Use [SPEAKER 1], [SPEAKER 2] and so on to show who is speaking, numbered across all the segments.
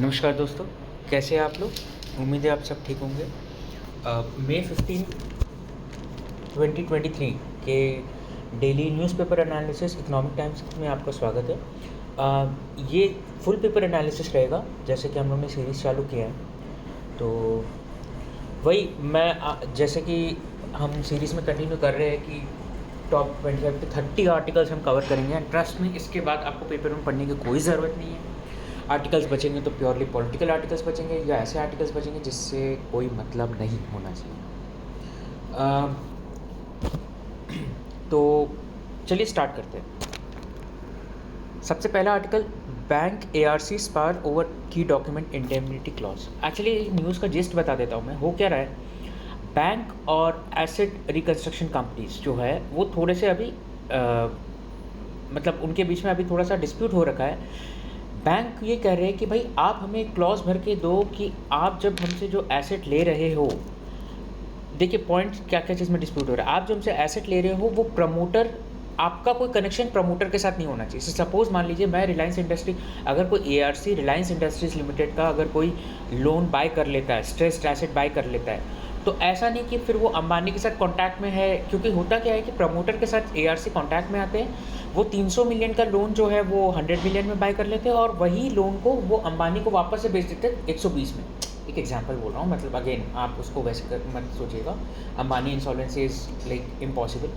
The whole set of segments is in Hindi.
[SPEAKER 1] नमस्कार दोस्तों, कैसे हैं आप लोग? उम्मीद है आप सब ठीक होंगे। मई 15 2023 के daily newspaper analysis economic times में आपका स्वागत है। ये फुल पेपर एनालिसिस रहेगा, जैसे कि हम लोग ने सीरीज़ चालू किया है। तो वही जैसे कि हम सीरीज़ में कंटिन्यू कर रहे हैं कि टॉप 25 to 30 आर्टिकल्स हम कवर करेंगे एंड ट्रस्ट में इसके बाद आपको पेपर में पढ़ने की कोई ज़रूरत नहीं है। आर्टिकल्स बचेंगे तो प्योरली पॉलिटिकल आर्टिकल्स बचेंगे या ऐसे आर्टिकल्स बचेंगे जिससे कोई मतलब नहीं होना चाहिए। तो चलिए स्टार्ट करते हैं। सबसे पहला आर्टिकल, बैंक ARC स्पार ओवर की document indemnity clause. Actually news का जिस्ट बता देता हूँ मैं। हो क्या रहा है, बैंक और एसेट रिकन्स्ट्रक्शन कंपनीज जो है वो थोड़े से अभी मतलब उनके बीच में अभी थोड़ा सा डिस्प्यूट हो रखा है। बैंक ये कह रहे हैं कि भाई आप हमें एक क्लॉज भर के दो कि आप जब हमसे जो एसेट ले रहे हो, देखिए पॉइंट क्या क्या चीज़ में डिस्प्यूट हो रहा है। आप जो हमसे एसेट ले रहे हो वो प्रमोटर, आपका कोई कनेक्शन प्रमोटर के साथ नहीं होना चाहिए। सपोज मान लीजिए मैं रिलायंस इंडस्ट्री, अगर कोई ARC रिलायंस इंडस्ट्रीज लिमिटेड का अगर कोई लोन बाय कर लेता है, स्ट्रेस्ड एसेट बाय कर लेता है, तो ऐसा नहीं कि फिर वो अंबानी के साथ कॉन्टैक्ट में है। क्योंकि होता क्या है कि प्रमोटर के साथ ARC कॉन्टैक्ट में आते हैं, वो 300 मिलियन का लोन जो है वो 100 मिलियन में बाय कर लेते हैं और वही लोन को वो अंबानी को वापस से बेच देते हैं 120 में। एक एग्जांपल बोल रहा हूँ, मतलब अगेन आप उसको वैसे मत सोचिएगा। Ambani insolvency is like impossible.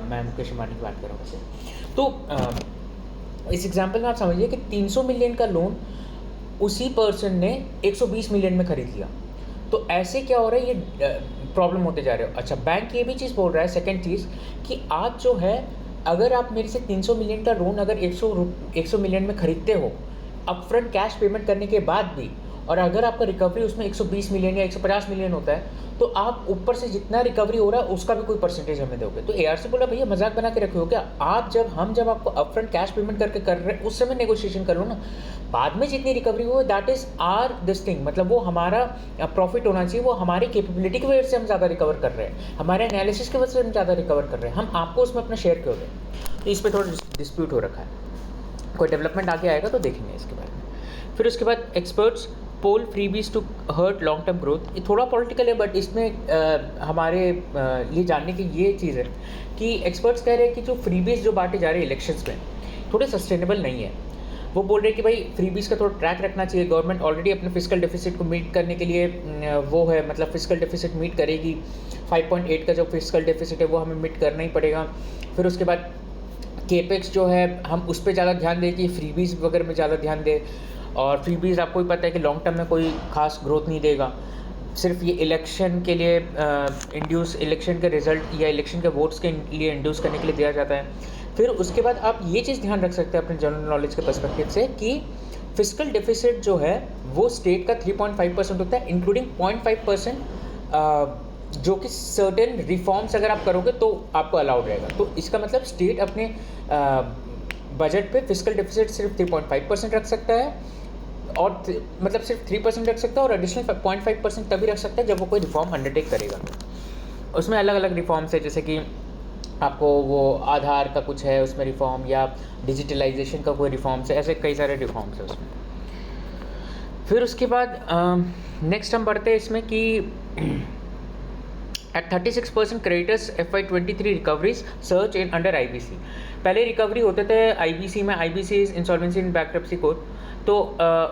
[SPEAKER 1] मैं मुकेश अंबानी की बात कर रहा हूँ वैसे। तो इस एग्जांपल में आप समझिए कि 300 मिलियन का लोन उसी पर्सन ने 120 मिलियन में खरीद लिया। तो ऐसे क्या हो रहा है, ये प्रॉब्लम होते जा रहे हो। अच्छा, बैंक ये भी चीज़ बोल रहा है, सेकंड चीज़, कि आप जो है अगर आप मेरे से 300 मिलियन का लोन अगर 100 मिलियन में खरीदते हो अपफ्रंट कैश पेमेंट करने के बाद भी, और अगर आपका रिकवरी उसमें 120 मिलियन या 150 मिलियन होता है, तो आप ऊपर से जितना रिकवरी हो रहा है उसका भी कोई परसेंटेज हमें दोगे। तो ARC बोला भैया मजाक बना के रखे हो क्या? आप जब आपको अपफ्रंट कैश पेमेंट करके कर रहे हैं उस समय नेगोशिएशन कर लो ना। बाद में जितनी रिकवरी हो that is or this thing, मतलब वो हमारा प्रॉफिट होना चाहिए। वो हमारी कैपेबिलिटी की वजह से हम ज़्यादा रिकवर कर रहे हैं, हमारे एनालिसिस की वजह से हम ज़्यादा रिकवर कर रहे हैं, हम आपको उसमें अपना शेयर क्यों दें? तो इस पर थोड़ा डिस्प्यूट हो रखा है। कोई डेवलपमेंट आगे आएगा तो देखेंगे इसके बारे में। फिर उसके बाद experts poll freebies to hurt long term growth. ये थोड़ा पॉलिटिकल है बट इसमें हमारे लिए जानने की ये चीज़ है कि एक्सपर्ट्स कह रहे हैं कि जो फ्रीबीज जो बांटे जा रहे हैं इलेक्शंस में थोड़े सस्टेनेबल नहीं है। वो बोल रहे हैं कि भाई फ्रीबीज का थोड़ा ट्रैक रखना चाहिए। गवर्नमेंट ऑलरेडी अपने फिजिकल डेफिसिट को मीट करने के लिए वो है, मतलब फिजिकल डेफिसिट मीट करेगी। 5.8 का जो फिजिकल डेफिसिट है वो हमें मीट करना ही पड़ेगा। फिर उसके बाद केपेक्स जो है हम उस पर ज़्यादा ध्यान दें कि फ्रीबीज वगैरह में ज़्यादा ध्यान दें। और फ्रीबीज आपको ही पता है कि लॉन्ग टर्म में कोई खास ग्रोथ नहीं देगा, सिर्फ ये इलेक्शन के लिए इलेक्शन के रिजल्ट या इलेक्शन के वोट्स के लिए इंड्यूस करने के लिए दिया जाता है। फिर उसके बाद आप ये चीज़ ध्यान रख सकते हैं अपने जनरल नॉलेज के पर्सपेक्टिव से कि फिजिकल डेफिसिट जो है वो स्टेट का 3.5% होता है, इंक्लूडिंग 0.5% जो कि सर्टेन रिफॉर्म्स अगर आप करोगे तो आपको अलाउड रहेगा। तो इसका मतलब स्टेट अपने बजट पे फिजिकल डेफिसिट सिर्फ 3.5% रख सकता है, और मतलब सिर्फ 3% रख सकता है, और एडिशनल 0.5% तभी रख सकता है जब वो कोई रिफॉर्म अंडरटेक करेगा। उसमें अलग अलग रिफॉर्म्स है, जैसे कि आपको वो आधार का कुछ है उसमें रिफॉर्म, या डिजिटलाइजेशन का कोई रिफॉर्म्स है, ऐसे कई सारे रिफॉर्म्स है उसमें। फिर उसके बाद नेक्स्ट हम बढ़ते हैं इसमें कि at 36% creditors FY23 recoveries search in under IBC। पहले रिकवरी होते थे IBC में, IBC is insolvency in bankruptcy code, तो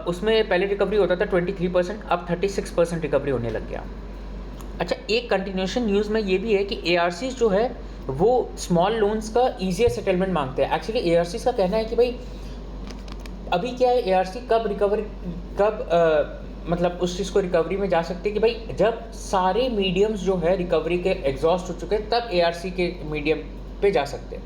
[SPEAKER 1] उसमें पहले रिकवरी होता था 23%, अब 36% रिकवरी होने लग गया। अच्छा, एक कंटिन्यूशन न्यूज़ में ये भी है कि ARCs जो है वो स्मॉल लोन्स का ईजियर सेटलमेंट मांगते हैं। एक्चुअली ARCs का कहना है कि भाई अभी क्या है, ARC कब मतलब उस चीज़ को रिकवरी में जा सकते हैं कि भाई जब सारे मीडियम्स जो है रिकवरी के एग्जॉस्ट हो चुके हैं तब ARC के मीडियम पे जा सकते हैं।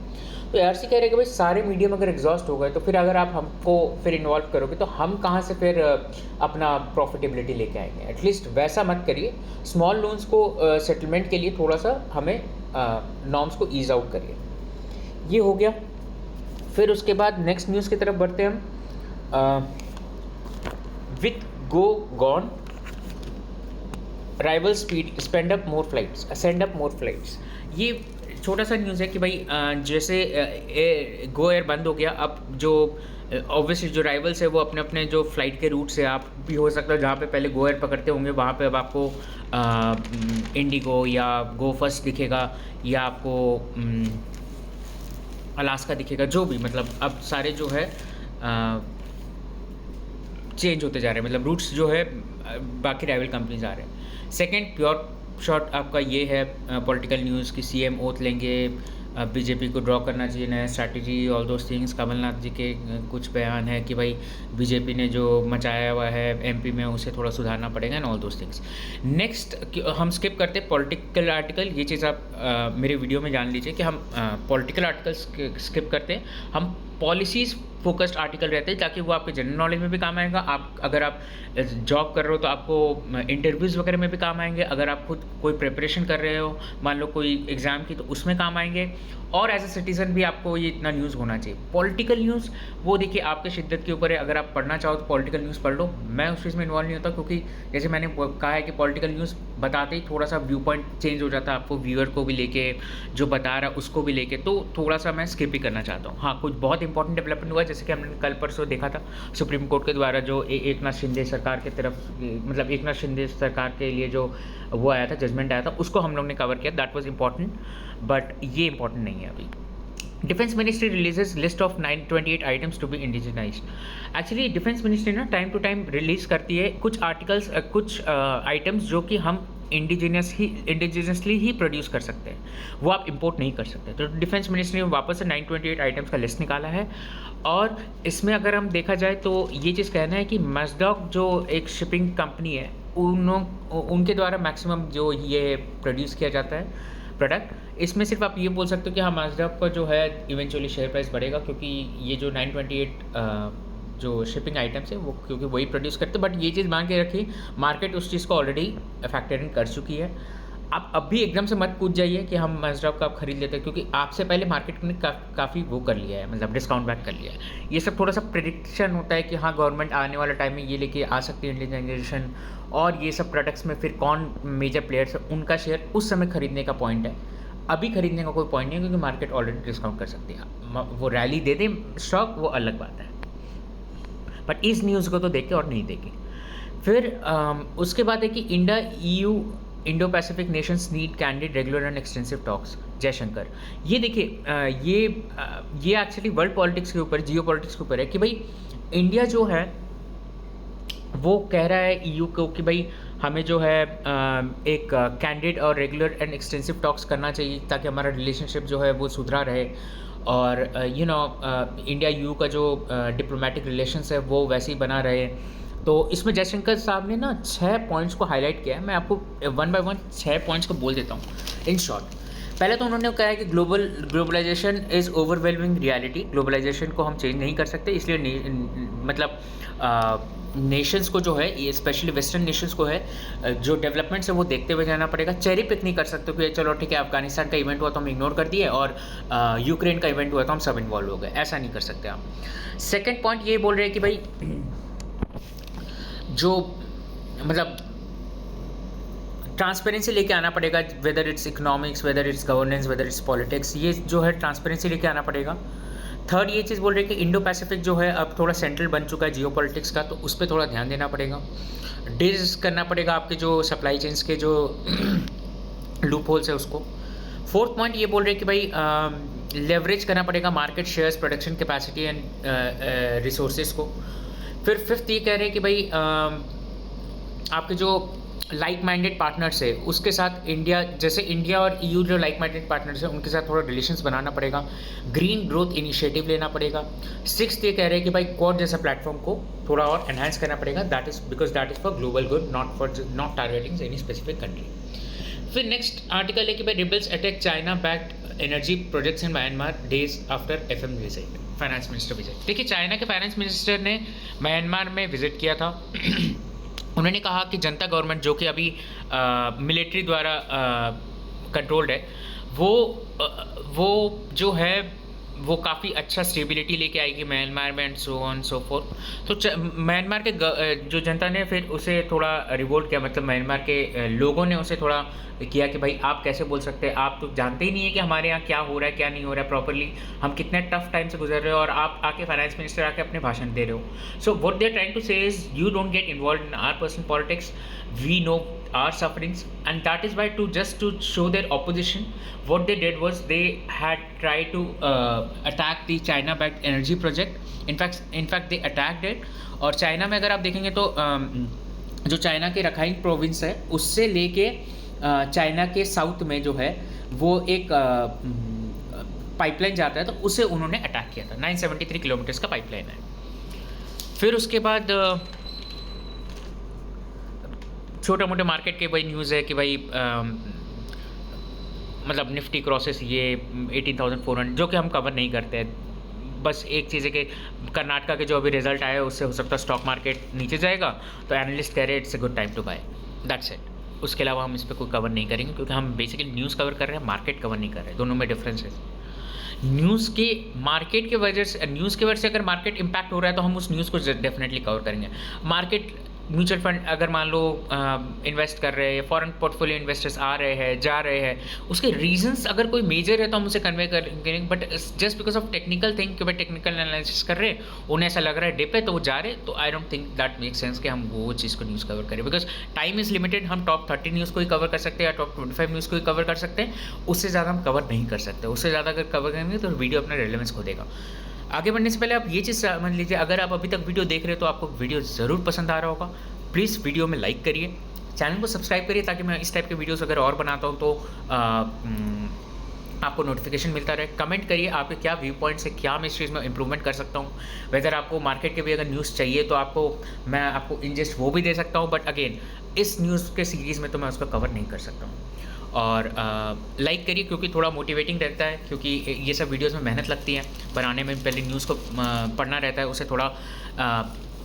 [SPEAKER 1] तो ARC कह रहे हैं कि भाई सारे मीडियम अगर एग्जॉस्ट हो गए तो फिर अगर आप हमको फिर इन्वॉल्व करोगे तो हम कहाँ से फिर अपना प्रॉफिटेबिलिटी लेके आएंगे। एटलीस्ट वैसा मत करिए, स्मॉल लोन्स को सेटलमेंट के लिए थोड़ा सा हमें नॉर्म्स को ईज आउट करिए। ये हो गया। फिर उसके बाद नेक्स्ट न्यूज़ की तरफ बढ़ते हैं हम। With go gone rival speed spend up more flights send up more flights. ये छोटा सा न्यूज़ है कि भाई जैसे गो एयर बंद हो गया, अब जो ऑब्वियसली जो राइवल्स है वो अपने अपने जो फ्लाइट के रूट से, आप भी हो सकता है जहाँ पे पहले गो एयर पकड़ते होंगे वहाँ पे अब आपको इंडिगो या गो फर्स्ट दिखेगा, या आपको अलास्का दिखेगा, जो भी, मतलब अब सारे जो है चेंज होते जा रहे हैं, मतलब रूट्स जो है बाकी राइवल कंपनीज आ रहे हैं। सेकंड प्योर शॉट आपका ये है पॉलिटिकल न्यूज़ की सीएम ओथ लेंगे, बीजेपी को ड्रॉ करना चाहिए नया strategy, all those things. Kamal Nath ji के कुछ बयान है कि भाई बीजेपी ने जो मचाया हुआ है एमपी में उसे थोड़ा सुधारना पड़ेगा and all those things. Next हम स्किप करते हैं पॉलिटिकल आर्टिकल। ये चीज़ आप मेरे वीडियो में जान लीजिए कि हम पॉलिटिकल आर्टिकल स्किप करते हैं, हम पॉलिसीज़ फोकस्ड आर्टिकल रहते हैं, ताकि वो आपके जनरल नॉलेज में भी काम आएगा। आप अगर आप जॉब कर रहे हो तो आपको इंटरव्यूज़ वगैरह में भी काम आएंगे, अगर आप खुद कोई प्रिपरेशन कर रहे हो मान लो कोई एग्ज़ाम की तो उसमें काम आएंगे, और एज ए सिटीज़न भी आपको ये इतना न्यूज़ होना चाहिए। पॉलिटिकल न्यूज़ वो देखिए आपके शिद्दत के ऊपर है, अगर आप पढ़ना चाहो तो पॉलिटिकल न्यूज़ पढ़ लो। मैं उस चीज़ में इन्वॉल्व नहीं होता, क्योंकि जैसे मैंने कहा है कि पॉलिटिकल न्यूज़ बताते ही थोड़ा सा व्यू पॉइंट चेंज हो जाता है, आपको व्यूअर को भी लेके, जो बता रहा है उसको भी लेके, तो थोड़ा सा मैं स्किप ही करना चाहता हूँ। हाँ, कुछ बहुत इंपॉर्टेंट डेवलपमेंट हुआ, जैसे कि हमने कल परसों देखा था सुप्रीम कोर्ट के द्वारा जो एकनाथ शिंदे सरकार की तरफ, मतलब एकनाथ शिंदे सरकार के लिए जो वो आया था, जजमेंट आया था, उसको हम लोग ने कवर किया। दैट वाज इंपॉर्टेंट, बट ये इंपॉर्टेंट नहीं है अभी। Defence ministry releases list of 928 items to be indigenised. Actually defence ministry ना टाइम टू टाइम रिलीज़ करती है कुछ आर्टिकल्स, कुछ आइटम्स जो कि हम इंडिजिनसली ही प्रोड्यूस कर सकते हैं, वो आप इंपोर्ट नहीं कर सकते। तो डिफेंस मिनिस्ट्री ने वापस से 928 आइटम्स का लिस्ट निकाला है, और इसमें अगर हम देखा जाए तो ये चीज़ कहना है कि मजदॉक जो एक शिपिंग कंपनी है, उनके द्वारा मैक्सिमम जो ये प्रोड्यूस किया जाता है प्रोडक्ट, इसमें सिर्फ आप ये बोल सकते हो कि हाँ मजदॉक का जो है इवेंचुअली शेयर प्राइस बढ़ेगा, क्योंकि ये जो 928 जो शिपिंग आइटम्स है वो क्योंकि वही प्रोड्यूस करते हैं। बट ये चीज़ मान के रखिए मार्केट उस चीज़ को ऑलरेडी फैक्टर इन कर चुकी है। आप अब भी एकदम से मत कूद जाइए कि हम मजदॉक का आप खरीद लेते हैं, क्योंकि आपसे पहले मार्केट ने काफ़ी वो कर लिया है, मतलब डिस्काउंट बैक कर लिया है। ये सब थोड़ा सा प्रेडिक्शन होता है कि हाँ गवर्नमेंट आने वाले टाइम में ये लेके आ सकती है इंडिजिनाइजेशन, और ये सब प्रोडक्ट्स में फिर कौन मेजर प्लेयर्स है उनका शेयर उस समय खरीदने का पॉइंट है। अभी खरीदने का कोई पॉइंट नहीं है, क्योंकि मार्केट ऑलरेडी डिस्काउंट कर सकती है। वो रैली दे दे स्टॉक, वो अलग बात है, बट इस न्यूज़ को तो देखे और नहीं देखे। फिर उसके बाद है कि India EU Indo Pacific Nations need candid regular and extensive talks, Jaishankar. ये देखिए ये एक्चुअली वर्ल्ड पॉलिटिक्स के ऊपर, जियो पॉलिटिक्स के ऊपर है कि भाई इंडिया जो है वो कह रहा है EU को कि भाई हमें जो है एक कैंडिड और रेगुलर एंड एक्सटेंसिव टॉक्स करना चाहिए, ताकि हमारा रिलेशनशिप जो है वो सुधरा रहे, और इंडिया EU का जो डिप्लोमेटिक रिलेशंस है वो वैसे ही बना रहे। तो इसमें जयशंकर साहब ने ना 6 पॉइंट्स को हाईलाइट किया है। मैं आपको वन बाय वन 6 पॉइंट्स को बोल देता हूँ इन शॉर्ट। पहले तो उन्होंने कहा है कि globalisation is overwhelming reality. Globalisation को हम चेंज नहीं कर सकते, इसलिए मतलब नेशंस को जो है, ये स्पेशली वेस्टर्न नेशंस को है जो डेवलपमेंट्स है वो देखते हुए जाना पड़ेगा। चेरी पिक नहीं कर सकते कि चलो ठीक है अफगानिस्तान का इवेंट हुआ तो हम इग्नोर कर दिए, और यूक्रेन का इवेंट हुआ तो हम सब इन्वॉल्व हो गए, ऐसा नहीं कर सकते हम। सेकेंड पॉइंट ये बोल रहे हैं कि भाई जो मतलब ट्रांसपेरेंसी लेके आना पड़ेगा, whether it's economics, whether it's governance, whether it's politics, ये जो है ट्रांसपेरेंसी लेके आना पड़ेगा। थर्ड ये चीज़ बोल रहे हैं कि इंडो पैसिफिक जो है अब थोड़ा सेंट्रल बन चुका है जियो पॉलिटिक्स का, तो उस पर थोड़ा ध्यान देना पड़ेगा। डिस करना पड़ेगा आपके जो सप्लाई चेन्स के जो लूप होल्स है उसको। फोर्थ पॉइंट ये बोल रहे हैं कि भाई लेवरेज करना पड़ेगा market shares, production capacity and resources को। फिर फिफ्थ ये कह रहे हैं कि भाई आपके जो लाइक माइंडेड पार्टनर्स है उसके साथ इंडिया, जैसे इंडिया और EU जो लाइक माइंडेड पार्टनर्स है उनके साथ थोड़ा रिलेशंस बनाना पड़ेगा, ग्रीन ग्रोथ इनिशिएटिव लेना पड़ेगा। सिक्स्थ ये कह रहे हैं कि भाई क्वाड जैसा प्लेटफॉर्म को थोड़ा और एनहांस करना पड़ेगा, that is for global good, not targeting any specific country. फिर नेक्स्ट आर्टिकल है कि भाई rebels attack China backed energy projects in Myanmar days after FM visit, finance minister visit. देखिए चाइना के फाइनेंस मिनिस्टर ने म्यांमार में विजिट किया था। उन्होंने कहा कि जनता गवर्नमेंट जो कि अभी मिलिट्री द्वारा कंट्रोल्ड है, वो जो है वो काफ़ी अच्छा स्टेबिलिटी लेके आएगी म्यांमार में and so on so fourth. तो म्यांमार के जो जनता ने फिर उसे थोड़ा रिवोल्ट किया, मतलब म्यांमार के लोगों ने उसे थोड़ा किया कि भाई आप कैसे बोल सकते हैं, आप तो जानते ही नहीं है कि हमारे यहाँ क्या हो रहा है क्या नहीं हो रहा है प्रॉपरली, हम कितने टफ टाइम से गुजर रहे हो और आप आके फाइनेंस मिनिस्टर आके अपने भाषण दे रहे हो। So what they are trying to say is you don't get involve in our personal politics, we know our sufferings, and that is why to show their opposition, what they did was they had tried to attack the China backed energy project. In fact they attacked it. और चाइना में अगर आप देखेंगे तो जो चाइना के रखाइन प्रोविंस है उससे लेके चाइना के साउथ में जो है वो एक पाइपलाइन जाता है, तो उसे उन्होंने अटैक किया था। 973 किलोमीटर्स का पाइपलाइन है। फिर उसके बाद छोटे मोटे मार्केट के भाई न्यूज़ है कि भाई मतलब निफ्टी क्रॉसेस ये 18,400, जो कि हम कवर नहीं करते हैं। बस एक चीज़ है कि कर्नाटका के जो अभी रिजल्ट आया है उससे हो सकता है स्टॉक मार्केट नीचे जाएगा, तो एनालिस्ट कह रहे हैं it's a good time to buy, that's it. उसके अलावा हम इस पर कोई कवर नहीं करेंगे क्योंकि हम बेसिकली न्यूज़ कवर कर रहे हैं, मार्केट कवर नहीं कर रहे हैं, दोनों में डिफरेंस है। न्यूज़ के मार्केट की वजह से, न्यूज़ की वजह से अगर मार्केट इम्पैक्ट हो रहा है तो हम उस न्यूज़ को डेफिनेटली कवर करेंगे। मार्केट म्यूचुअल फंड अगर मान लो इन्वेस्ट कर रहे हैं, फॉरेन पोर्टफोलियो इन्वेस्टर्स आ रहे हैं जा रहे हैं, उसके रीजंस अगर कोई मेजर है तो हम उसे कन्वे करेंगे, but just because of technical thing कि भाई टेक्निकल एनालिसिस कर रहे हैं, उन्हें ऐसा लग रहा है डिप है तो वो जा रहे हैं, तो I don't think that make sense कि हम वो चीज़ को न्यूज़ कवर करें, बिकॉज टाइम इज़ लिमिटेड। हम टॉप 30 न्यूज़ को ही कवर कर सकते हैं या टॉप 25 न्यूज़ को ही कवर कर सकते हैं, उससे ज़्यादा हम कवर नहीं कर सकते। उससे ज़्यादा अगर कवर करेंगे तो वीडियो अपना रेलेवेंस खो देगा। आगे बढ़ने से पहले आप ये चीज़ समझ लीजिए, अगर आप अभी तक वीडियो देख रहे हो तो आपको वीडियो ज़रूर पसंद आ रहा होगा। प्लीज़ वीडियो में लाइक करिए, चैनल को सब्सक्राइब करिए ताकि मैं इस टाइप के वीडियोस अगर और बनाता हूँ तो आपको नोटिफिकेशन मिलता रहे। कमेंट करिए आपके क्या व्यू पॉइंट्स है, क्या मैं इस चीज़ में इंप्रूवमेंट कर सकता हूँ। वेदर आपको मार्केट के भी अगर न्यूज़ चाहिए तो मैं आपको इंजस्ट वो भी दे सकता हूँ, बट अगेन इस न्यूज़ के सीरीज़ में तो मैं उसको कवर नहीं कर सकता हूँ। और लाइक करिए क्योंकि थोड़ा मोटिवेटिंग रहता है, क्योंकि ये सब वीडियोज़ में मेहनत लगती है बनाने में, पहले न्यूज़ को पढ़ना रहता है, उसे थोड़ा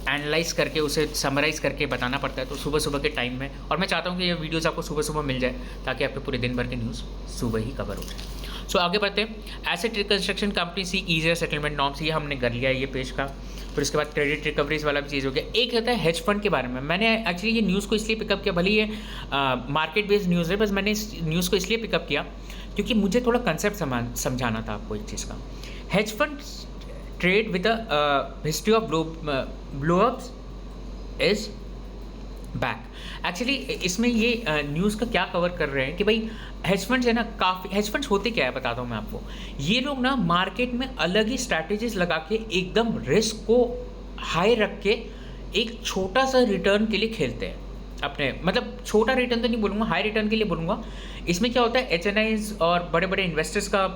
[SPEAKER 1] एनालाइज करके उसे समराइज़ करके बताना पड़ता है, तो सुबह सुबह के टाइम में। और मैं चाहता हूँ कि ये वीडियोस आपको सुबह सुबह मिल जाए ताकि आपके पूरे दिन भर के न्यूज़ सुबह ही कवर हो जाए। सो आगे बढ़ते हैं। Asset reconstruction company seek easier settlement norms, ये हमने कर लिया है ये पेज का। फिर उसके बाद क्रेडिट रिकवरीज वाला भी चीज़ हो गया। एक रहता है हेज फंड के बारे में। मैंने एक्चुअली ये न्यूज़ को इसलिए पिकअप किया, भले ये मार्केट बेस्ड न्यूज़ है, बस मैंने इस न्यूज़ को इसलिए पिकअप किया क्योंकि मुझे थोड़ा कंसेप्ट समझाना था आपको एक चीज़ का। Hedge fund trade with a history of blow-ups is back. Actually इसमें ये न्यूज़ का क्या कवर कर रहे हैं कि भाई हेज फंड्स है ना, काफ़ी हेज फंड्स होते क्या है बताता हूँ मैं आपको। ये लोग ना मार्केट में अलग ही स्ट्रैटेजीज लगा के एकदम रिस्क को हाई रख के एक छोटा सा रिटर्न के लिए खेलते हैं अपने, मतलब छोटा रिटर्न तो नहीं बोलूँगा, हाई रिटर्न के लिए बोलूँगा। इसमें क्या होता है, एचएनआईज और बड़े बड़े इन्वेस्टर्स का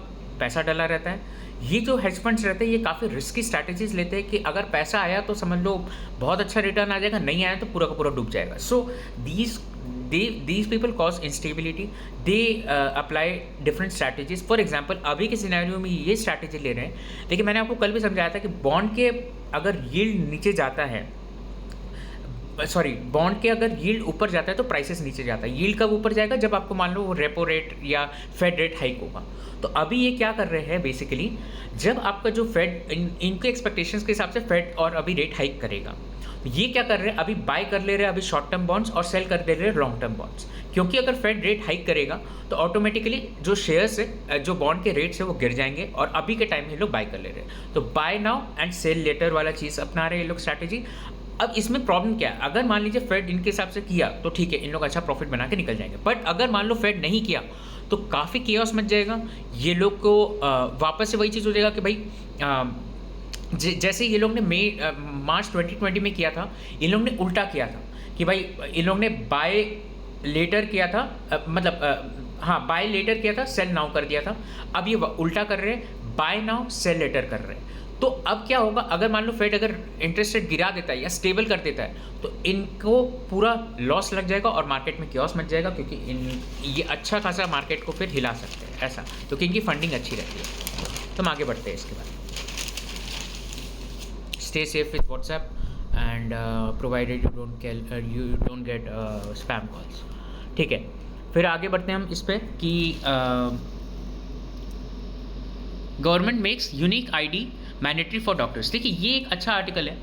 [SPEAKER 1] पैसा डला रहता है। ये जो हेज फंड्स रहते हैं ये काफ़ी रिस्की स्ट्रैटेजीज लेते हैं कि अगर पैसा आया तो समझ लो बहुत अच्छा रिटर्न आ जाएगा, नहीं आया तो पूरा का पूरा डूब जाएगा। सो these people cause instability, they apply different strategies। For example अभी के सिनेरियो में ये स्ट्रैटेजी ले रहे हैं, लेकिन मैंने आपको कल भी समझाया था कि बॉन्ड के अगर यील्ड नीचे जाता है, बॉन्ड के अगर यील्ड ऊपर जाता है तो प्राइसेस नीचे जाता है। यील्ड कब ऊपर जाएगा, जब आपको मान लो वो रेपो रेट या फेड रेट हाइक होगा। तो अभी ये क्या कर रहे हैं बेसिकली, जब आपका जो फेड इनके एक्सपेक्टेशंस के हिसाब से फेड और अभी रेट हाइक करेगा, ये क्या कर रहे हैं, अभी बाय कर ले रहे हैं अभी शॉर्ट टर्म बॉन्ड्स और सेल कर दे रहे हैं लॉन्ग टर्म बॉन्ड्स। क्योंकि अगर फेड रेट हाइक करेगा तो ऑटोमेटिकली जो शेयर्स है, जो बॉन्ड के रेट्स है वो गिर जाएंगे, और अभी के टाइम में लोग बाय कर ले रहे हैं। तो buy now and sell later वाला चीज़ अपना रहे हैं ये लोग स्ट्रैटेजी। अब इसमें प्रॉब्लम क्या है, अगर मान लीजिए फेड इनके हिसाब से किया तो ठीक है, इन लोग अच्छा प्रॉफिट बना के निकल जाएंगे, बट अगर मान लो फेड नहीं किया तो काफ़ी केओस मच जाएगा। ये लोग को वापस से वही चीज़ हो जाएगा कि भाई जैसे ये लोग ने मार्च 2020 में किया था, इन लोग ने उल्टा किया था कि भाई इन लोग ने बाय लेटर किया था, बाय लेटर किया था, सेल नाउ कर दिया था। अब ये उल्टा कर रहे हैं, बाय नाउ सेल लेटर कर रहे हैं। तो अब क्या होगा, अगर मान लो फेड अगर इंटरेस्ट रेट गिरा देता है या स्टेबल कर देता है तो इनको पूरा लॉस लग जाएगा और मार्केट में क्योस मच जाएगा, क्योंकि ये अच्छा खासा मार्केट को फिर हिला सकते हैं ऐसा, क्योंकि इनकी फंडिंग अच्छी रहती है। तो हम आगे बढ़ते हैं इसके बाद। Stay safe with WhatsApp and provided you don't gate spam calls. ठीक है, फिर आगे बढ़ते हैं हम इस पर कि government makes unique ID mandatory for doctors. देखिए ये एक अच्छा आर्टिकल है।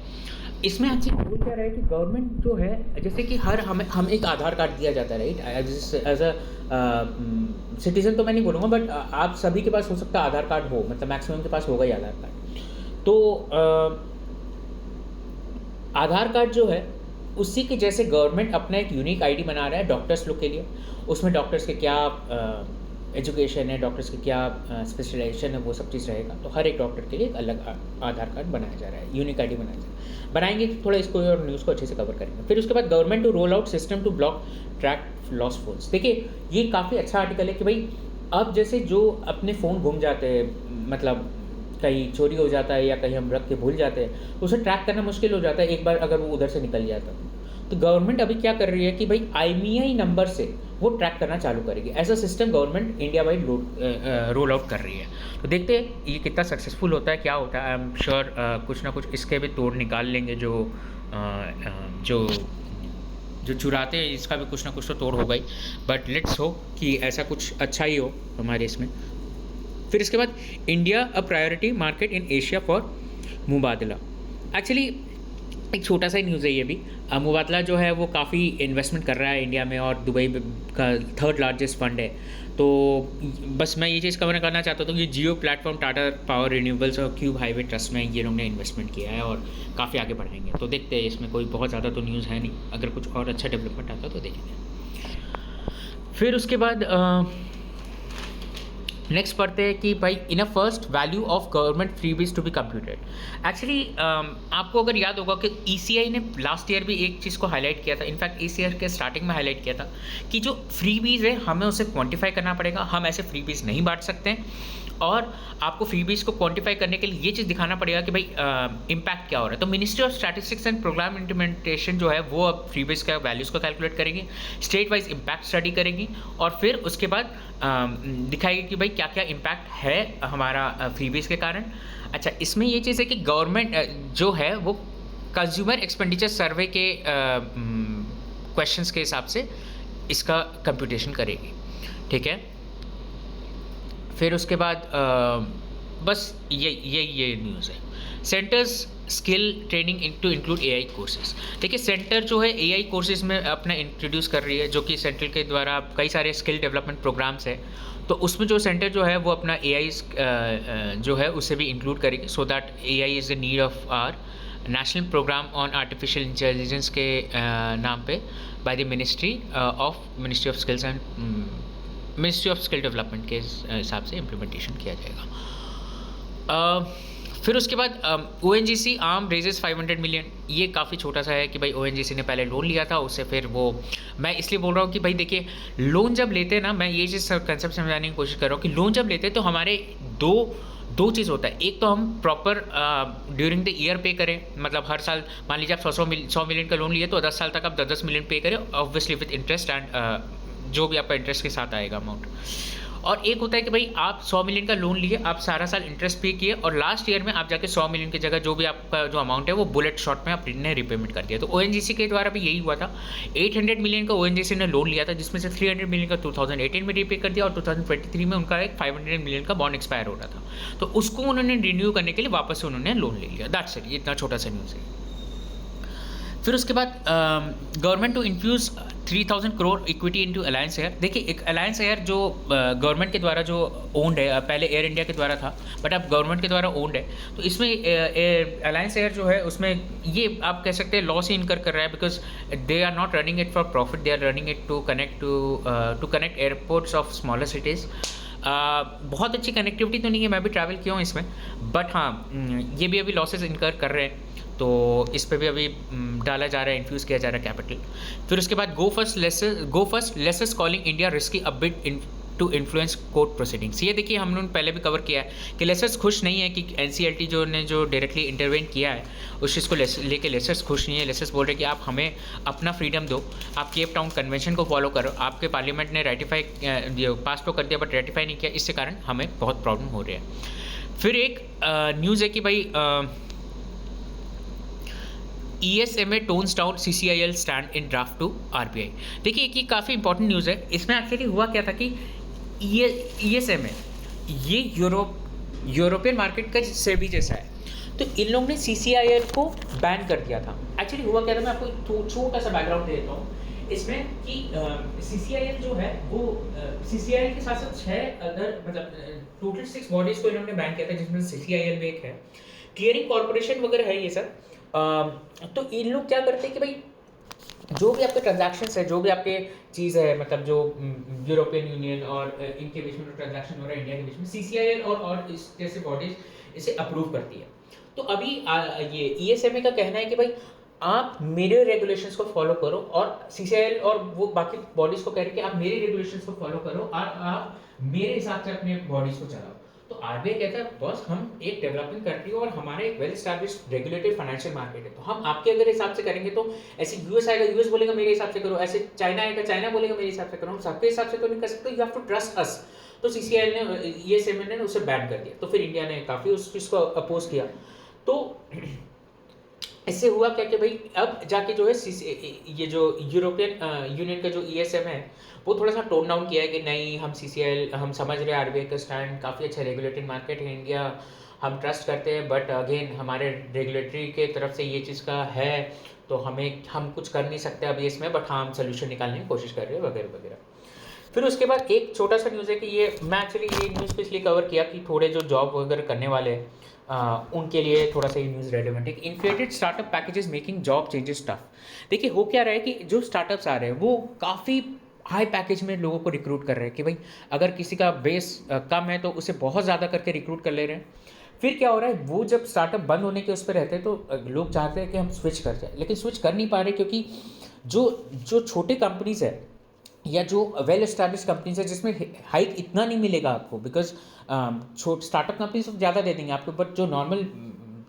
[SPEAKER 1] इसमें अच्छी बोल क्या रहा है कि गवर्नमेंट जो है, जैसे कि हर हम एक आधार कार्ड दिया जाता है, राइट, एज अ सिटीज़न तो मैं नहीं बोलूँगा, बट आप सभी के पास हो सकता है आधार कार्ड हो, मतलब मैक्सिमम के पास होगा ही आधार कार्ड। तो आधार कार्ड जो है उसी के जैसे गवर्नमेंट अपना एक यूनिक आईडी बना रहा है डॉक्टर्स लोग के लिए। उसमें डॉक्टर्स के क्या एजुकेशन है, डॉक्टर्स के क्या स्पेशलाइजेशन है, वो सब चीज़ रहेगा। तो हर एक डॉक्टर के लिए एक अलग आधार कार्ड बनाया जा रहा है, यूनिक आईडी बनाया जा रहा है। बनाएंगे तो थोड़ा इसको और न्यूज़ को अच्छे से कवर करेंगे। फिर उसके बाद government to roll out system to block track lost phones. देखिए ये काफ़ी अच्छा आर्टिकल है कि भाई अब जैसे जो अपने फ़ोन गुम जाते हैं, मतलब कहीं चोरी हो जाता है या कहीं हम रख के भूल जाते हैं, तो उसे ट्रैक करना मुश्किल हो जाता है एक बार अगर वो उधर से निकल जाता है। तो गवर्नमेंट अभी क्या कर रही है कि भाई IMEI नंबर से वो ट्रैक करना चालू करेगी। ऐसा system government India wide roll out कर रही है। तो देखते हैं ये कितना सक्सेसफुल होता है, क्या होता है। आई एम श्योर कुछ ना कुछ इसके भी तोड़ निकाल लेंगे। जो जो चुराते हैं इसका भी कुछ ना कुछ तो तोड़ होगा ही, बट लेट्स हो कि ऐसा कुछ अच्छा ही हो हमारे इसमें। फिर इसके बाद India a priority market in Asia for Mubadala. Actually एक छोटा सा ही न्यूज़ है ये भी। मुबादला जो है वो काफ़ी इन्वेस्टमेंट कर रहा है इंडिया में और दुबई का 3rd लार्जेस्ट फंड है। तो बस मैं ये चीज़ कवर करना चाहता हूँ कि जियो प्लेटफॉर्म, टाटा पावर रिन्यूएबल्स और क्यूब हाईवे ट्रस्ट में ये लोग ने इन्वेस्टमेंट किया है और काफ़ी आगे बढ़ाएंगे। तो देखते हैं, इसमें कोई बहुत ज़्यादा तो न्यूज़ है नहीं, अगर कुछ और अच्छा डेवलपमेंट आता तो देखेंगे। फिर उसके बाद नेक्स्ट पढ़ते हैं कि भाई in a first value of government freebies to be computed. Actually आपको अगर याद होगा कि ECI ने लास्ट ईयर भी एक चीज़ को हाईलाइट किया था, इनफैक्ट इस ईयर के स्टार्टिंग में हाईलाइट किया था कि जो फ्रीबीज है हमें उसे क्वांटिफाई करना पड़ेगा। हम ऐसे फ्रीबीज नहीं बांट सकते हैं और आपको फ्रीबीज को क्वांटिफाई करने के लिए ये चीज़ दिखाना पड़ेगा कि भाई इम्पैक्ट क्या हो रहा है। तो ministry of statistics and programme implementation जो है वो अब फ्रीबीज का वैल्यूज़ को कैलकुलेट करेगी, स्टेट वाइज इम्पैक्ट स्टडी करेगी और फिर उसके बाद दिखाएगी कि भाई क्या क्या इम्पैक्ट है हमारा फ्रीबीज के कारण। अच्छा, इसमें ये चीज़ है कि गवर्नमेंट जो है वो कंज्यूमर एक्सपेंडिचर सर्वे के क्वेश्चंस के हिसाब से इसका कंप्यूटेशन करेगी, ठीक है। फिर उसके बाद बस ये न्यूज़ है। Centres skill training to include AI courses. देखिए सेंटर जो है AI कोर्सेज में अपना इंट्रोड्यूस कर रही है, जो कि सेंट्रल के द्वारा कई सारे स्किल डेवलपमेंट प्रोग्राम्स है। तो उसमें जो सेंटर जो है वो अपना AI जो है उसे भी इंक्लूड करेगी, so that AI is the need of our national programme on artificial intelligence के नाम पे by the ministry of skills and ministry of skill development के हिसाब से इम्प्लीमेंटेशन किया जाएगा। फिर उसके बाद ONGC आर्म रेजेस 500 मिलियन। ये काफ़ी छोटा सा है कि भाई ONGC ने पहले लोन लिया था, उससे फिर वो, मैं इसलिए बोल रहा हूँ कि भाई देखिए लोन जब लेते हैं ना, मैं ये चीज़ कंसेप्ट समझाने की कोशिश कर रहा हूँ कि लोन जब लेते हैं तो हमारे दो चीज़ होता है। एक तो हम प्रॉपर ड्यूरिंग द ईयर पे करें, मतलब हर साल मान लीजिए आप 100 मिलियन का लोन लिए तो 10 साल तक आप 10 मिलियन पे करें, ऑब्वियसली विद इंटरेस्ट एंड जो भी आपका इंटरेस्ट के साथ आएगा अमाउंट। और एक होता है कि भाई आप 100 मिलियन का लोन लिए, आप सारा साल इंटरेस्ट पे किए और लास्ट ईयर में आप जाके 100 मिलियन की जगह जो भी आपका जो अमाउंट है वो बुलेट शॉट में आपने रिपेमेंट कर दिया। तो ONGC के द्वारा भी यही हुआ था। 800 मिलियन का ONGC ने लोन लिया था, जिसमें से 300 मिलियन का 2018 में रीपे कर दिया और 2023 में उनका एक 500 मिलियन का बॉन्ड एक्सपायर हो रहा था, तो उसको उन्होंने रिन्यू करने के लिए वापस से उन्होंने लोन ले लिया। दैट्स इट, इतना छोटा सा न्यूज़ है। फिर उसके बाद government to infuse 3000 crore equity into Alliance Air. देखिए एक अलायंस एयर जो गवर्नमेंट के द्वारा जो ओन्ड है, पहले एयर इंडिया के द्वारा था बट अब गवर्नमेंट के द्वारा ओन्ड है, तो इसमें अलायंस एयर जो है उसमें ये आप कह सकते हैं लॉस ही इनकर कर रहा है, because they are not running it for profit, they are running it to connect airports of smaller cities. बहुत अच्छी कनेक्टिविटी तो नहीं है, मैं भी ट्रैवल किया हूँ इसमें, बट हाँ ये भी अभी लॉसेज इनकर कर रहे हैं, तो इस पे भी अभी डाला जा रहा है, इन्फ्यूज़ किया जा रहा है कैपिटल। फिर उसके बाद Go First lessees calling India risky a bit to influence court proceedings. ये देखिए हम लोगों ने पहले भी कवर किया है कि लेसेस खुश नहीं है कि NCLT जो डायरेक्टली इंटरवेन किया है उस चीज़ को लेके लेसेस खुश नहीं है। लेसेस बोल रहे कि आप हमें अपना फ्रीडम दो, आप केप टाउन कन्वेंशन को फॉलो करो, आपके पार्लियामेंट ने रेटिफाई पास तो कर दिया बट रेटिफाई नहीं किया, इसके कारण हमें बहुत प्रॉब्लम हो रही है। फिर एक न्यूज़ है कि भाई ESMA tones down CCIL stand in draft to RBI। देखिए एक ये काफ़ी इंपॉर्टेंट न्यूज़ है। इसमें एक्चुअली हुआ क्या था कि ESMA ये यूरोपियन मार्केट का सेबी जैसा है। तो इन लोगों ने CCIL को बैन कर दिया था। एक्चुअली हुआ क्या था, मैं आपको एक छोटा सा बैकग्राउंड दे देता हूँ इसमें कि CCIL जो है वो CCIL के साथ साथ 6 अदर मतलब टोटल 6 बॉडीज को इन्होंने बैन किया था, जिसमें CCIL भी एक है। क्लियरिंग कॉर्पोरेशन वगैरह है ये सब। तो इन लोग क्या करते हैं कि भाई जो भी आपके ट्रांजैक्शंस है, जो भी आपके चीज़ है, मतलब जो यूरोपियन यूनियन और इनके बीच में जो ट्रांजैक्शन हो रहा है इंडिया के बीच में, CCIL और इस जैसे बॉडीज इसे अप्रूव करती है। तो अभी ये ESMA का कहना है कि भाई आप मेरे रेगुलेशंस को फॉलो करो, और CCIL और वो बाकी बॉडीज को कह रहे हैं कि आप मेरे रेगुलेशंस को फॉलो करो और आप मेरे हिसाब से अपने बॉडीज को चलाओ। तो RBI कहता है बॉस, हम एक डेवलपिंग कंट्री और हमारे एक well established regulated financial market है, तो हम आपके अगर हिसाब से करेंगे तो ऐसे यूएस आएगा, यूएस बोलेगा मेरे हिसाब से करो, ऐसे चाइना आएगा, चाइना बोलेगा मेरे हिसाब से करो, हम सबके हिसाब से तो नहीं कर सकते, you have to trust us. तो CCIL ने ESMA ने उसे बैन कर दिया। तो फिर इंडिया ने काफ़ी उस चीज़ को अपोज किया। तो इससे हुआ क्या कि भाई अब जाके जो है ये जो यूरोपियन यूनियन का जो ESM है वो थोड़ा सा टोन डाउन किया है कि नहीं, हम CCIL हम समझ रहे हैं RBI का स्टैंड, काफ़ी अच्छा रेगुलेटेड मार्केट है इंडिया, हम ट्रस्ट करते हैं, बट अगेन हमारे रेगुलेटरी के तरफ से ये चीज़ का है, तो हम कुछ कर नहीं सकते अभी इसमें, बट हाँ हम सोल्यूशन निकालने की कोशिश कर रहे हैं वगैरह वगैरह। फिर उसके बाद एक छोटा सा न्यूज़ है कि ये मैं एक्चुअली ये न्यूज़ को इसलिए कवर किया कि थोड़े जो जॉब वगैरह करने वाले हैं उनके लिए थोड़ा सा ये न्यूज़ रेलेवेंट है। Inflated startup packages making job changes tough. देखिए हो क्या रहा है कि जो स्टार्टअप्स आ रहे हैं वो काफ़ी हाई पैकेज में लोगों को रिक्रूट कर रहे हैं कि भाई अगर किसी का बेस कम है तो उसे बहुत ज़्यादा करके रिक्रूट कर ले रहे हैं। फिर क्या हो रहा है, वो जब स्टार्टअप बंद होने के उस पर रहते हैं तो लोग चाहते हैं कि हम स्विच कर जाए, लेकिन स्विच कर नहीं पा रहे क्योंकि जो जो छोटे कंपनीज है या जो वेल एस्टैब्लिश कंपनीज है जिसमें हाइक इतना नहीं मिलेगा आपको, बिकॉज छोट स्टार्टअप कंपनीज तो ज़्यादा दे देंगे आपको, बट जो नॉर्मल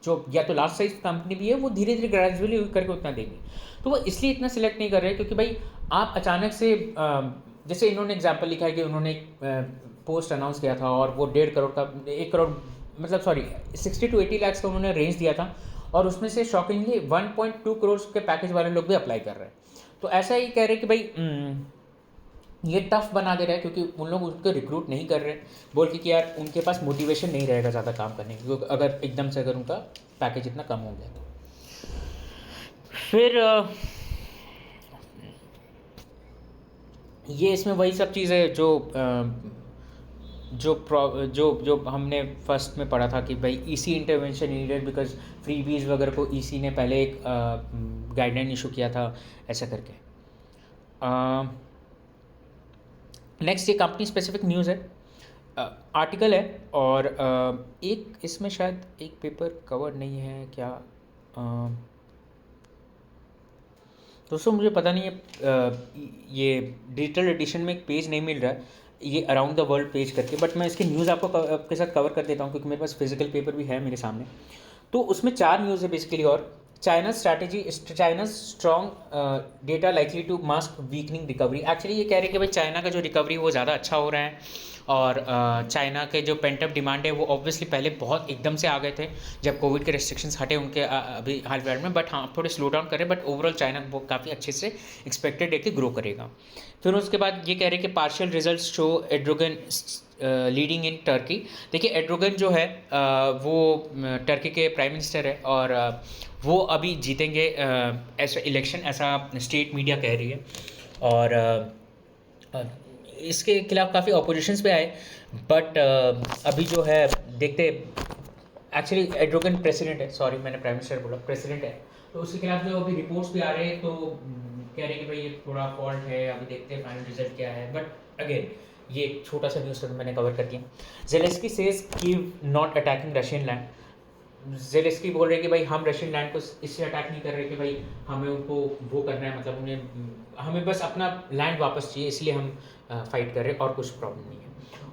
[SPEAKER 1] जो या तो लार्ज साइज कंपनी भी है वो धीरे धीरे ग्रेजुअली करके उतना देंगे। तो वो इसलिए इतना सिलेक्ट नहीं कर रहे क्योंकि भाई आप अचानक से जैसे इन्होंने एग्जाम्पल लिखा है कि उन्होंने पोस्ट अनाउंस किया था और वो 1.5 करोड़ का 1 करोड़ मतलब 60 to 80 लाख का उन्होंने रेंज दिया था, और उसमें से शॉकिंगली 1.2 करोड़ के पैकेज वाले लोग भी अप्लाई कर रहे हैं। तो ऐसा ही कह रहे हैं कि भाई ये टफ बना दे रहा है क्योंकि उन लोग उनको रिक्रूट नहीं कर रहे, बोल के कि यार उनके पास मोटिवेशन नहीं रहेगा ज़्यादा काम करने की अगर एकदम से अगर उनका पैकेज इतना कम हो गया तो। फिर ये इसमें वही सब चीज़ है जो हमने फर्स्ट में पढ़ा था कि भाई EC intervention needed because freebies वगैरह को EC ने पहले एक गाइडलाइन इशू किया था ऐसा करके। नेक्स्ट ये कंपनी स्पेसिफिक न्यूज़ है, आर्टिकल है, और एक इसमें शायद एक पेपर कवर नहीं है क्या, दोस्तों मुझे पता नहीं है, ये डिजिटल एडिशन में एक पेज नहीं मिल रहा है ये अराउंड द वर्ल्ड पेज करके, बट मैं इसकी न्यूज़ आपके साथ कवर कर देता हूँ क्योंकि मेरे पास फिजिकल पेपर भी है मेरे सामने। तो उसमें 4 न्यूज़ है बेसिकली, और China strategy, China strong data likely to mask weakening recovery. Actually ये कह रहे हैं कि भाई चाइना का जो रिकवरी वो ज़्यादा अच्छा हो रहा है, और चाइना के जो पेंटअप डिमांड है वो ऑब्वियसली पहले बहुत एकदम से आ गए थे जब कोविड के रेस्ट्रिक्शंस हटे उनके अभी हाल फिलहाल में, बट हाँ थोड़े स्लो डाउन करें, बट ओवरऑल चाइना वो काफ़ी अच्छे से एक्सपेक्टेड है कि ग्रो करेगा। फिर उसके बाद ये कह रहे हैं कि partial result show Erdogan leading in Turkey. देखिए एड्रोगन जो है वो टर्की के प्राइम मिनिस्टर है, और वो अभी जीतेंगे ऐसा इलेक्शन, ऐसा स्टेट मीडिया कह रही है, और इसके खिलाफ काफ़ी ऑपोजिशंस पे आए, बट अभी जो है देखते, एक्चुअली एड्रोगन प्रेसिडेंट है, सॉरी मैंने प्राइम मिनिस्टर बोला, प्रेसिडेंट है, तो उसके खिलाफ जो अभी रिपोर्ट्स भी आ रहे हैं तो कह रहे हैं कि भाई ये थोड़ा फॉल्ट है, अभी देखते हैं फाइनल रिजल्ट क्या है। बट अगेन ये एक छोटा सा न्यूज़ मैंने कवर कर दिया। Zelensky says Kyiv not attacking Russian land. Zelensky बोल रहे हैं कि भाई हम रशियन लैंड को इससे अटैक नहीं कर रहे कि भाई हमें उनको वो करना है, मतलब उन्हें हमें बस अपना लैंड वापस चाहिए, इसलिए हम फाइट कर रहे हैं और कुछ प्रॉब्लम नहीं है।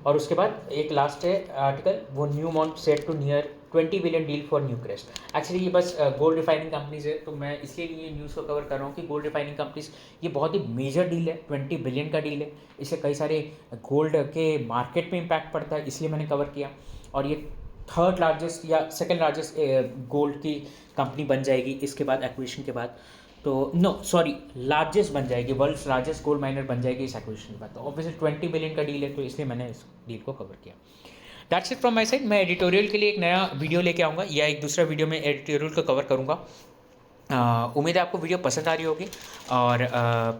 [SPEAKER 1] और उसके बाद एक लास्ट है आर्टिकल, वो Newmont set to near 20 billion deal for Newcrest. Actually ये बस गोल्ड रिफाइनिंग कंपनीज है, तो मैं इसलिए ये न्यूज़ को कवर कर रहा हूँ कि गोल्ड रिफाइनिंग कंपनीज ये बहुत ही मेजर डील है, 20 बिलियन का डील है, इससे कई सारे गोल्ड के मार्केट में इम्पैक्ट पड़ता है, इसलिए मैंने कवर किया। और ये 3rd लार्जेस्ट या 2nd लार्जेस्ट गोल्ड की कंपनी बन जाएगी इसके बाद एक्विजिशन के बाद, तो लार्जेस्ट बन जाएगी, वर्ल्ड्स लार्जेस्ट गोल्ड माइनर बन जाएगी इस एक्विजिशन के बाद। तो ऑब्वियसली 20 बिलियन का डील है, तो इसलिए मैंने इस डील को कवर किया। That's it from my side. मैं एडिटोरियल के लिए एक नया वीडियो लेके आऊँगा या एक दूसरा वीडियो में एडिटोरियल को कवर करूँगा। उम्मीद है आपको वीडियो पसंद आ रही होगी और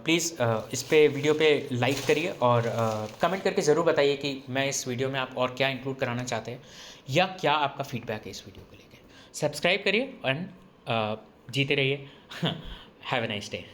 [SPEAKER 1] प्लीज़ इस पे वीडियो पे लाइक करिए और कमेंट करके ज़रूर बताइए कि मैं इस वीडियो में आप और क्या इंक्लूड कराना चाहते हैं या क्या आपका फीडबैक है इस वीडियो को लेकर। सब्सक्राइब करिए एंड जीते रहिए। Have a nice day.